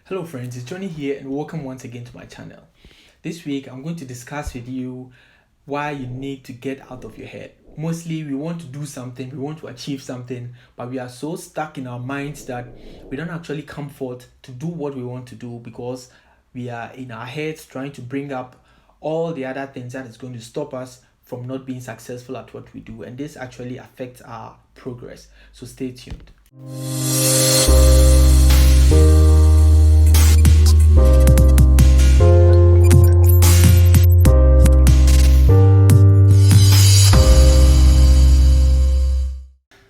Hello friends, it's Johnny here and welcome once again to my channel. This week I'm going to discuss with you why you need to get out of your head. Mostly we want to do something, we want to achieve something, but we are so stuck in our minds that we don't actually come forth to do what we want to do because we are in our heads trying to bring up all the other things that is going to stop us from not being successful at what we do, and this actually affects our progress. So stay tuned.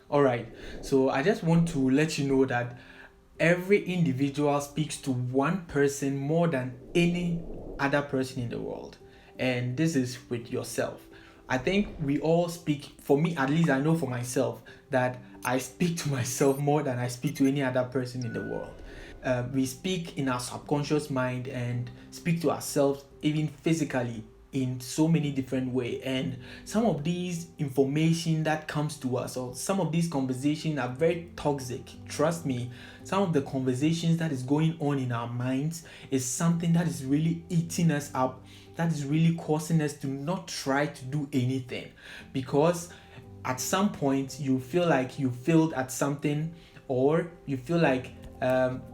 Alright, so I just want to let you know that every individual speaks to one person more than any other person in the world, and this is with yourself. I think we all speak, for me at least, I know for myself that I speak to myself more than I speak to any other person in the world. We speak in our subconscious mind and speak to ourselves even physically in so many different ways, and some of these information that comes to us or some of these conversations are very toxic. Trust me, some of the conversations that is going on in our minds is something that is really eating us up, that is really causing us to not try to do anything, because at some point you feel like you failed at something, or you feel like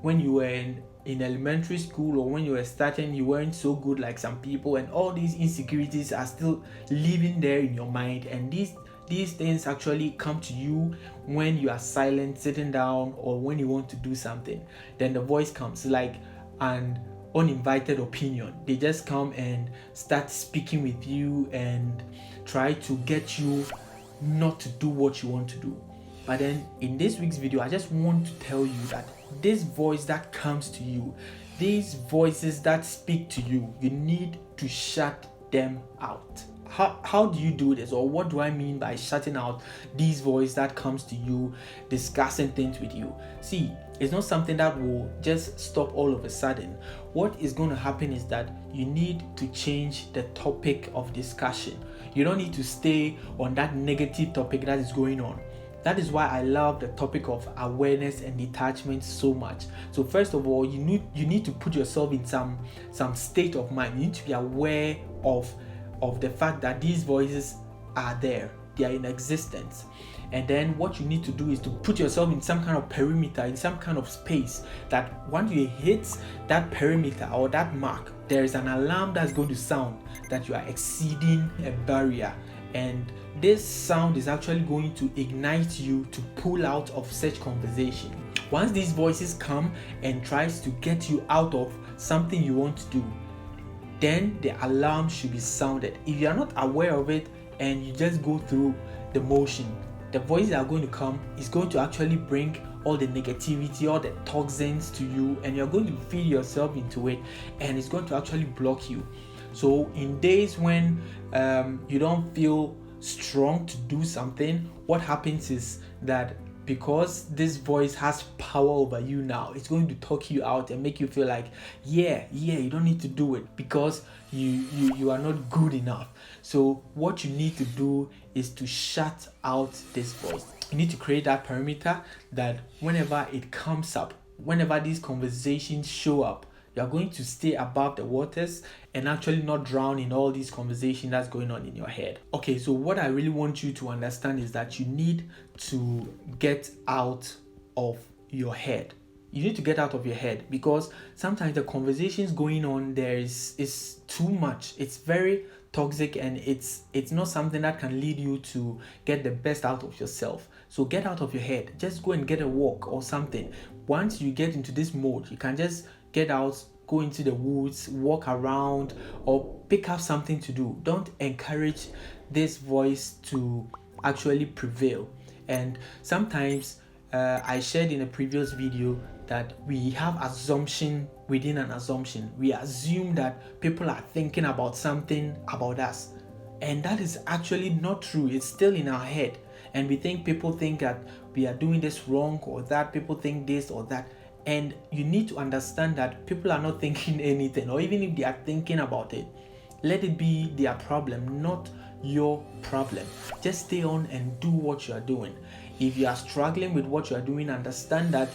when you were in elementary school or when you were starting, you weren't so good like some people, and all these insecurities are still living there in your mind, and these things actually come to you when you are silent, sitting down, or when you want to do something. Then the voice comes like an uninvited opinion. They just come and start speaking with you and try to get you not to do what you want to do. But then in this week's video, I just want to tell you that this voice that comes to you, these voices that speak to you, you need to shut them out. How do you do this, or what do I mean by shutting out these voices that comes to you discussing things with you? See, it's not something that will just stop all of a sudden. What is going to happen is that you need to change the topic of discussion. You don't need to stay on that negative topic that is going on. That is why I love the topic of awareness and detachment so much. So first of all, you need to put yourself in some state of mind. You need to be aware of the fact that these voices are there. They are in existence. And then what you need to do is to put yourself in some kind of perimeter, in some kind of space, that once you hit that perimeter or that mark, there is an alarm that's going to sound that you are exceeding a barrier. And this sound is actually going to ignite you to pull out of such conversation. Once these voices come and tries to get you out of something you want to do, then the alarm should be sounded. If you are not aware of it and you just go through the motion, the voices that are going to come is going to actually bring all the negativity, all the toxins to you, and you're going to feed yourself into it, and it's going to actually block you. So in days when you don't feel strong to do something, what happens is that because this voice has power over you now, it's going to talk you out and make you feel like yeah, you don't need to do it because you are not good enough. So what you need to do is to shut out this voice. You need to create that perimeter that whenever it comes up, whenever these conversations show up, you're going to stay above the waters and actually not drown in all these conversations that's going on in your head. Okay, so what I really want you to understand is that you need to get out of your head. You need to get out of your head, because sometimes the conversations going on there is too much. It's very toxic, and it's not something that can lead you to get the best out of yourself. So get out of your head. Just go and get a walk or something. Once you get into this mode, you can just get out, go into the woods, walk around, or pick up something to do. Don't encourage this voice to actually prevail. And sometimes I shared in a previous video that we have assumption within an assumption. We assume that people are thinking about something about us, and that is actually not true. It's still in our head, and we think people think that we are doing this wrong, or that people think this or that. And you need to understand that people are not thinking anything, or even if they are thinking about it, let it be their problem, not your problem. Just stay on and do what you are doing. If you are struggling with what you are doing, understand that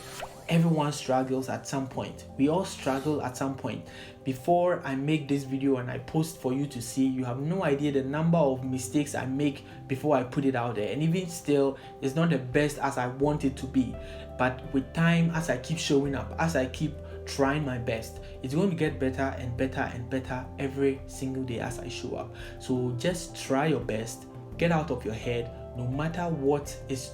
Everyone struggles at some point. We all struggle at some point. Before I make this video and I post for you to see, you have no idea the number of mistakes I make before I put it out there. And even still, it's not the best as I want it to be. But with time, as I keep showing up, as I keep trying my best, it's going to get better and better and better every single day as I show up. So just try your best. Get out of your head, no matter what is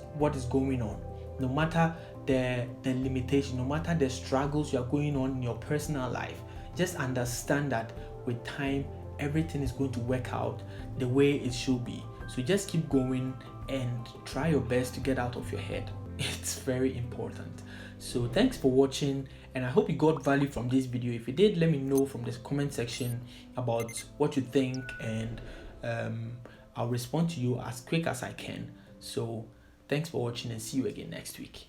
going on, no matter the limitation, no matter the struggles you are going on in your personal life. Just understand that with time, everything is going to work out the way it should be. So just keep going and try your best to get out of your head. It's very important. So thanks for watching, and I hope you got value from this video. If you did, let me know from the comment section about what you think, and I'll respond to you as quick as I can. So thanks for watching, and see you again next week.